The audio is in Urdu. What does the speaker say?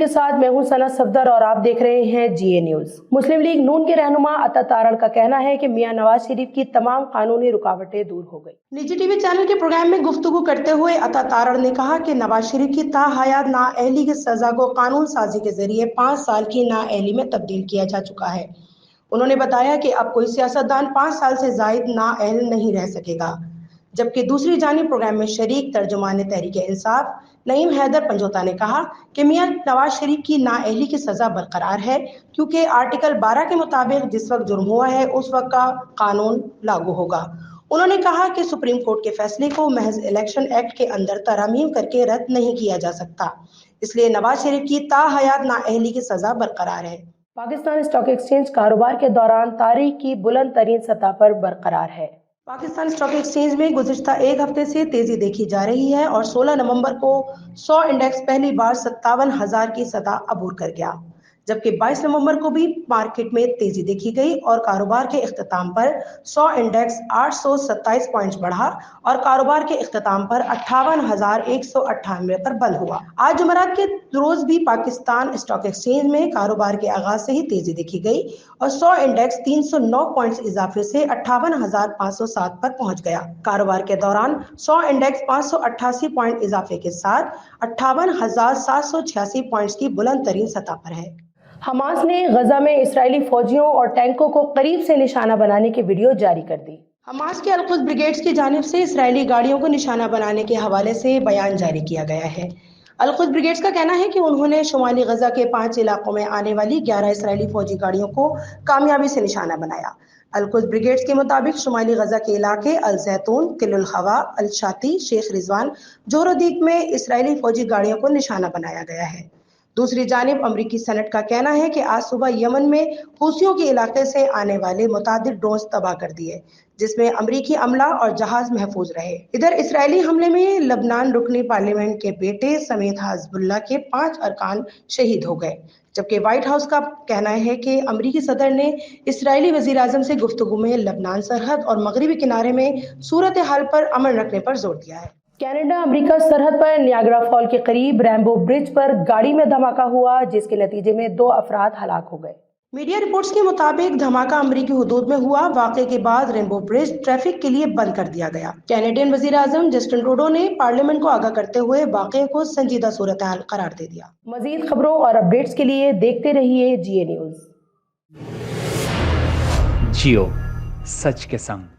کے ساتھ میں ہوں ثنا صفدر اور آپ دیکھ رہے ہیں جی اے نیوز۔ مسلم لیگ نون کے رہنما عطا تارڑ کا کہنا ہے کہ میاں نواز شریف کی تمام قانونی رکاوٹیں دور ہو گئی۔ نجی ٹی وی چینل کے پروگرام میں گفتگو کرتے ہوئے عطا تارڑ نے کہا کہ نواز شریف کی تاحیات نااہلی کی سزا کو قانون سازی کے ذریعے 5 سال کی نااہلی میں تبدیل کیا جا چکا ہے۔ انہوں نے بتایا کہ اب کوئی سیاستدان 5 سال سے زائد نااہل نہیں رہ سکے گا، جبکہ دوسری جانب پروگرام میں شریک ترجمان تحریک انصاف نعیم حیدر پنجوتا نے کہا کہ میاں نواز شریف کی نااہلی کی سزا برقرار ہے، کیونکہ آرٹیکل 12 کے مطابق جس وقت جرم ہوا ہے اس وقت کا قانون لاگو ہوگا۔ انہوں نے کہا کہ سپریم کورٹ کے فیصلے کو محض الیکشن ایکٹ کے اندر ترامیم کر کے رد نہیں کیا جا سکتا، اس لیے نواز شریف کی تاحیات نااہلی کی سزا برقرار ہے۔ پاکستان اسٹاک ایکسچینج کاروبار کے دوران تاریخ کی بلند ترین سطح پر برقرار ہے۔ پاکستان اسٹاک ایکسچینج میں گزشتہ ایک ہفتے سے تیزی دیکھی جا رہی ہے اور 16 نومبر کو 100 انڈیکس پہلی بار 57,000 کی سطح عبور کر گیا، جبکہ 22 نومبر کو بھی مارکیٹ میں تیزی دیکھی گئی اور کاروبار کے اختتام پر 100 انڈیکس 827 پوائنٹس بڑھا اور کاروبار کے اختتام پر 58,198 پر بند ہوا۔ آج جمعرات کے روز بھی پاکستان اسٹاک ایکسچینج میں کاروبار کے آغاز سے ہی تیزی دیکھی گئی اور 100 انڈیکس 309 پوائنٹس اضافے سے 58,507 پر پہنچ گیا۔ کاروبار کے دوران 100 انڈیکس 588 پوائنٹ اضافے کے ساتھ 58,786 پوائنٹس کی بلند ترین سطح پر ہے۔ حماس نے غزہ میں اسرائیلی فوجیوں اور ٹینکوں کو قریب سے نشانہ بنانے کی ویڈیو جاری کر دی۔ حماس کے القدس بریگیڈز کی جانب سے اسرائیلی گاڑیوں کو نشانہ بنانے کے حوالے سے بیان جاری کیا گیا ہے۔ القدس بریگیڈز کا کہنا ہے کہ انہوں نے شمالی غزہ کے 5 علاقوں میں آنے والی 11 اسرائیلی فوجی گاڑیوں کو کامیابی سے نشانہ بنایا۔ القدس بریگیڈز کے مطابق شمالی غزہ کے علاقے الزیتون، تل الحوا، الشاطی، شیخ رضوان، جوہر و دیق میں اسرائیلی فوجی گاڑیوں کو نشانہ بنایا گیا ہے۔ دوسری جانب امریکی سینٹ کا کہنا ہے کہ آج صبح یمن میں حوثیوں کے علاقے سے آنے والے متعدد ڈرونز تباہ کر دیے، جس میں امریکی عملہ اور جہاز محفوظ رہے۔ ادھر اسرائیلی حملے میں لبنان رکنی پارلیمنٹ کے بیٹے سمیت حزب اللہ کے 5 ارکان شہید ہو گئے، جبکہ وائٹ ہاؤس کا کہنا ہے کہ امریکی صدر نے اسرائیلی وزیر اعظم سے گفتگو میں لبنان سرحد اور مغربی کنارے میں صورتحال پر امن رکھنے پر زور دیا ہے۔ کینیڈا امریکہ سرحد پر نیاگرا فال کے قریب ریمبو برج پر گاڑی میں دھماکہ ہوا، جس کے نتیجے میں 2 افراد ہلاک ہو گئے۔ میڈیا رپورٹس کے مطابق دھماکہ امریکی حدود میں ہوا۔ واقعے کے بعد ریمبو برج ٹریفک کے لیے بند کر دیا گیا۔ کینیڈین وزیر اعظم جسٹن ٹروڈو نے پارلیمنٹ کو آگاہ کرتے ہوئے واقعے کو سنجیدہ صورتحال قرار دے دیا۔ مزید خبروں اور اپڈیٹس کے لیے دیکھتے رہیے جی اے نیوز۔ جیو، سچ کے سنگ۔